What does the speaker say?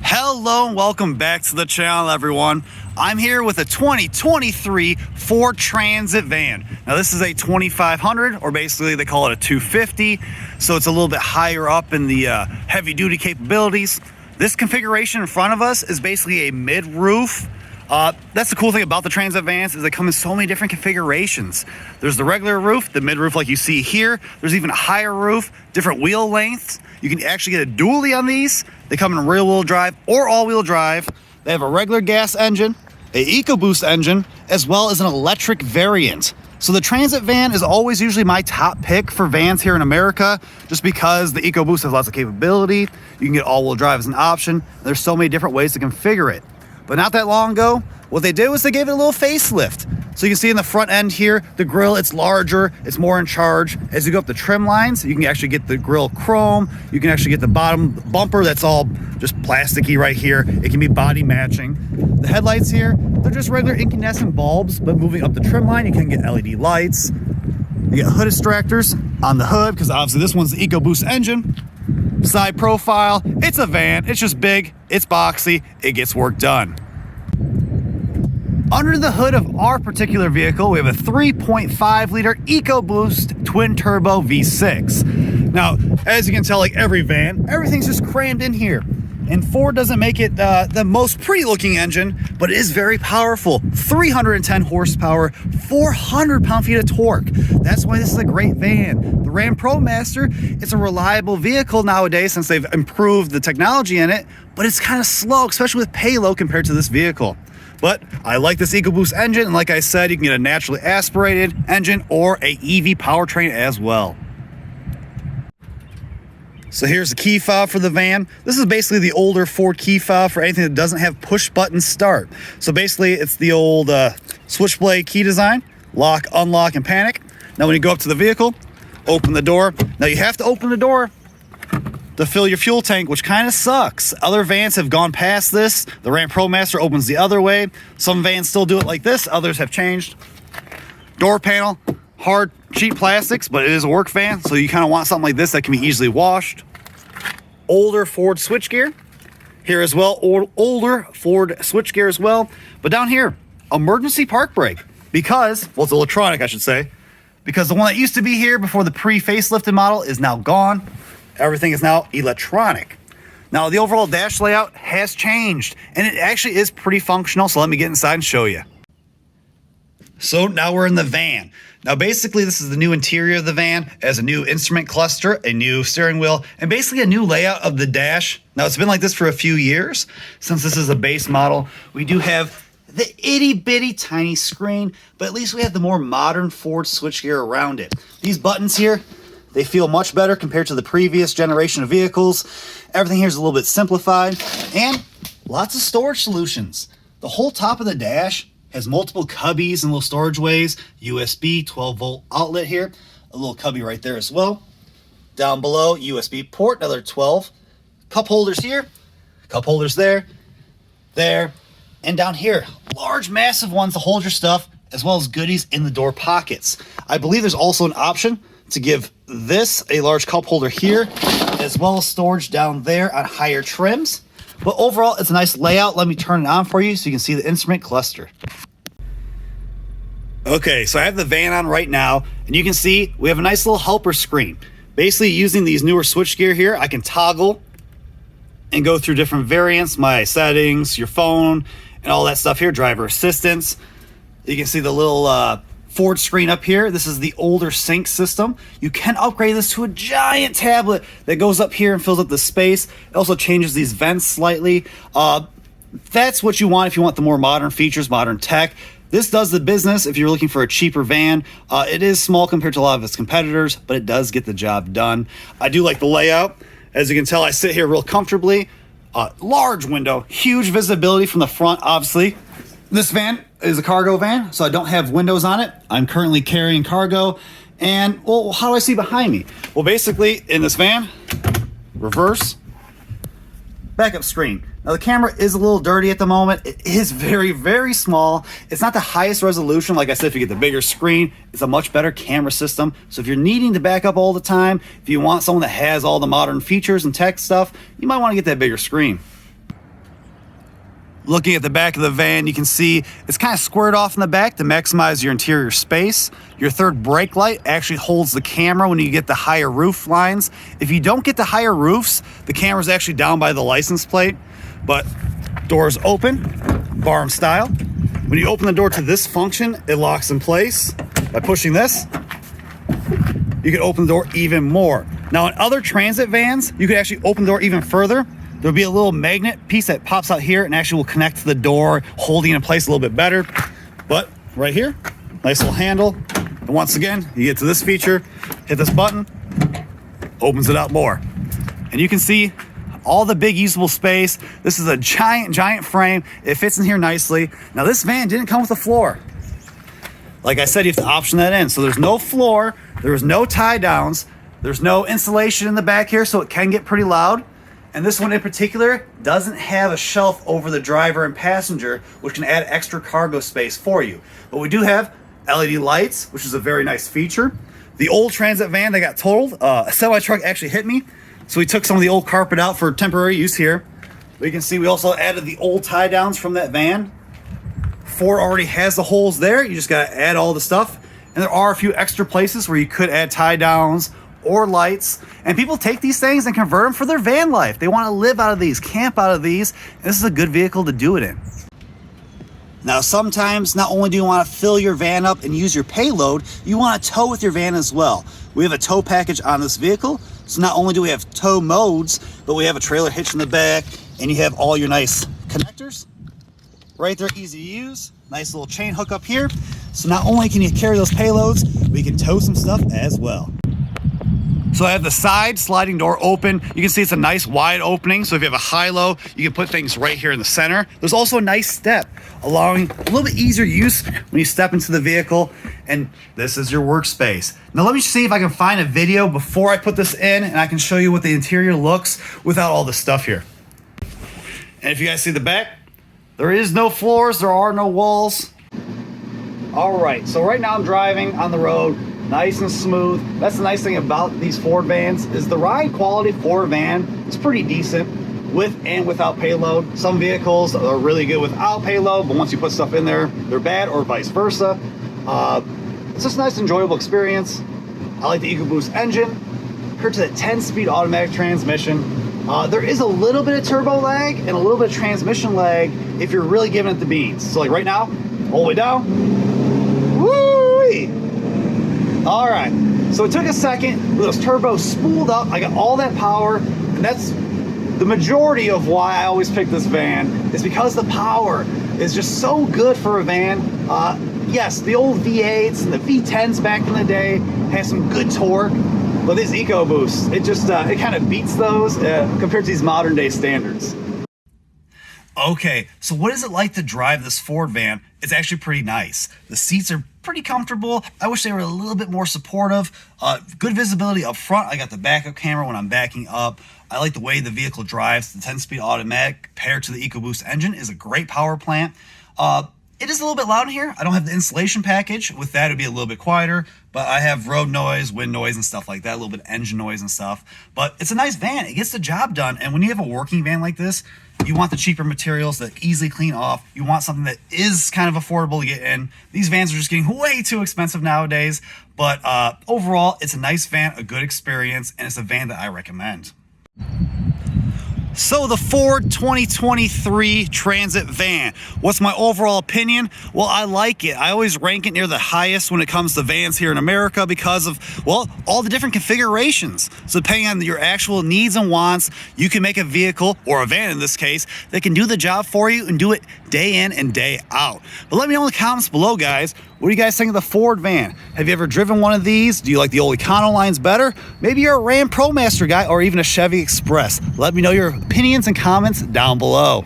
Hello and welcome back to the channel, everyone. I'm here with a 2023 Ford Transit van. Now this is a 2500, or basically they call it a 250, so it's a little bit higher up in the heavy duty capabilities. This configuration in front of us is basically a mid-roof. That's the cool thing about the Transit vans, is they come in so many different configurations. There's the regular roof, the mid-roof like you see here. There's even a higher roof, different wheel lengths. You can actually get a dually on these. They come in rear-wheel drive or all-wheel drive. They have a regular gas engine, an EcoBoost engine, as well as an electric variant. So the Transit van is always usually my top pick for vans here in America, just because the EcoBoost has lots of capability. You can get all-wheel drive as an option. There's so many different ways to configure it. But not that long ago, what they did was they gave it a little facelift. So you can see in the front end here, the grille, it's larger, it's more in charge. As you go up the trim lines, you can actually get the grille chrome. You can actually get the bottom bumper that's all just plasticky right here. It can be body matching. The headlights here, they're just regular incandescent bulbs, but moving up the trim line, you can get LED lights. You get hood distractors on the hood, because obviously this one's the EcoBoost engine. Side profile, it's a van, it's just big, it's boxy, it gets work done. Under the hood of our particular vehicle, we have a 3.5 liter EcoBoost twin turbo V6. Now, as you can tell, like every van, everything's just crammed in here. And Ford doesn't make it the most pretty looking engine, but it is very powerful. 310 horsepower, 400 pound-feet of torque. That's why this is a great van. The Ram ProMaster, it's a reliable vehicle nowadays since they've improved the technology in it, but it's kind of slow, especially with payload compared to this vehicle. But I like this EcoBoost engine, and like I said, you can get a naturally aspirated engine or a EV powertrain as well. So here's the key fob for the van. This is basically the older Ford key fob for anything that doesn't have push button start. So basically it's the old switchblade key design, lock, unlock, and panic. Now when you go up to the vehicle, open the door. Now you have to open the door to fill your fuel tank, which kind of sucks. Other vans have gone past this. The Ram ProMaster opens the other way. Some vans still do it like this, others have changed. Door panel, hard, cheap plastics, but it is a work van, so you kind of want something like this that can be easily washed. Older Ford switchgear here as well, older Ford switchgear as well. But down here, emergency park brake, because, well, it's electronic, I should say, because the one that used to be here before the pre-facelifted model is now gone. Everything is now electronic. Now, the overall dash layout has changed, and it actually is pretty functional, so let me get inside and show you. So now we're in the van. Now basically this is the new interior of the van. It has a new instrument cluster, a new steering wheel, and basically a new layout of the dash. Now it's been like this for a few years since this is a base model. We do have the itty bitty tiny screen, but at least we have the more modern Ford switchgear around it. These buttons here, they feel much better compared to the previous generation of vehicles. Everything here is a little bit simplified, and lots of storage solutions. The whole top of the dash has multiple cubbies and little storage ways. USB 12-volt outlet here. A little cubby right there as well. Down below, USB port, another 12. Cup holders here. Cup holders there. There. And down here, large, massive ones to hold your stuff, as well as goodies in the door pockets. I believe there's also an option to give this a large cup holder here, as well as storage down there on higher trims. But overall, it's a nice layout. Let me turn it on for you so you can see the instrument cluster. Okay, so I have the van on right now, and you can see we have a nice little helper screen. Basically, using these newer switchgear here, I can toggle and go through different variants, my settings, your phone, and all that stuff here, driver assistance. You can see the little Ford screen up here. This is the older sync system. You can upgrade this to a giant tablet that goes up here and fills up the space. It also changes these vents slightly. That's what you want if you want the more modern features, modern tech. This does the business if you're looking for a cheaper van. It is small compared to a lot of its competitors, but it does get the job done. I do like the layout. As you can tell, I sit here real comfortably. Large window, huge visibility from the front, obviously. This van is a cargo van, so I don't have windows on it. I'm currently carrying cargo. And, well, how do I see behind me? Well, basically, in this van, reverse, backup screen. Now the camera is a little dirty at the moment. It is very, very small. It's not the highest resolution. Like I said, if you get the bigger screen, it's a much better camera system. So if you're needing to back up all the time, if you want someone that has all the modern features and tech stuff, you might want to get that bigger screen. Looking at the back of the van, you can see it's kind of squared off in the back to maximize your interior space. Your third brake light actually holds the camera when you get the higher roof lines. If you don't get the higher roofs, the camera's actually down by the license plate. But doors open, barn style. When you open the door to this function, it locks in place. By pushing this, you can open the door even more. Now in other transit vans, you could actually open the door even further. There'll be a little magnet piece that pops out here and actually will connect to the door, holding it in place a little bit better. But right here, nice little handle. And once again, you get to this feature, hit this button, opens it up more. And you can see all the big usable space. This is a giant frame. It fits in here nicely. Now this van didn't come with a floor. Like I said, you have to option that in. So there's no floor, there's no tie downs, there's no insulation in the back here, so it can get pretty loud. And this one in particular doesn't have a shelf over the driver and passenger, which can add extra cargo space for you. But we do have LED lights, which is a very nice feature. The old transit van that got totaled, a semi-truck actually hit me. So we took some of the old carpet out for temporary use here. But you can see we also added the old tie downs from that van. Ford already has the holes there. You just gotta add all the stuff. And there are a few extra places where you could add tie downs or lights. And people take these things and convert them for their van life. They wanna live out of these, camp out of these. And this is a good vehicle to do it in. Now, sometimes not only do you want to fill your van up and use your payload, you want to tow with your van as well. We have a tow package on this vehicle. So not only do we have tow modes, but we have a trailer hitch in the back, and you have all your nice connectors right there, easy to use. Nice little chain hook up here. So not only can you carry those payloads, we can tow some stuff as well. So I have the side sliding door open. You can see it's a nice wide opening. So if you have a high-low, you can put things right here in the center. There's also a nice step, allowing a little bit easier use when you step into the vehicle. And this is your workspace. Now let me see if I can find a video before I put this in, and I can show you what the interior looks without all this stuff here. And if you guys see the back, there is no floors, there are no walls. All right, so right now I'm driving on the road, nice and smooth. That's the nice thing about these Ford vans is the ride quality for a van is pretty decent with and without payload. Some vehicles are really good without payload, but once you put stuff in there, they're bad, or vice versa. It's just a nice, enjoyable experience. I like the EcoBoost engine. Compared to the 10-speed automatic transmission, there is a little bit of turbo lag and a little bit of transmission lag if you're really giving it the beans. So like right now, all the way down, woo-wee. All right, so it took a second, with those turbos spooled up, I got all that power, and that's the majority of why I always pick this van, is because the power is just so good for a van. Yes, the old V8s and the V10s back in the day had some good torque, but this EcoBoost, it kind of beats those compared to these modern day standards. Okay, so what is it like to drive this Ford van? It's actually pretty nice. The seats are pretty comfortable. I wish they were a little bit more supportive. Good visibility up front. I got the backup camera when I'm backing up. I like the way the vehicle drives. The 10-speed automatic paired to the EcoBoost engine is a great power plant. It is a little bit loud in here. I don't have the insulation package. With that, it'd be a little bit quieter, but I have road noise, wind noise, and stuff like that, a little bit of engine noise and stuff. But it's a nice van. It gets the job done. And when you have a working van like this, you want the cheaper materials that easily clean off. You want something that is kind of affordable to get in. These vans are just getting way too expensive nowadays. But overall, it's a nice van, a good experience, and it's a van that I recommend. So the Ford 2023 Transit van, what's my overall opinion? Well, I like it. I always rank it near the highest when it comes to vans here in America because of, well, all the different configurations. So depending on your actual needs and wants, you can make a vehicle, or a van in this case, that can do the job for you and do it day in and day out. But let me know in the comments below, guys. What do you guys think of the Ford van? Have you ever driven one of these? Do you like the old Econo lines better? Maybe you're a Ram ProMaster guy or even a Chevy Express. Let me know your opinions and comments down below.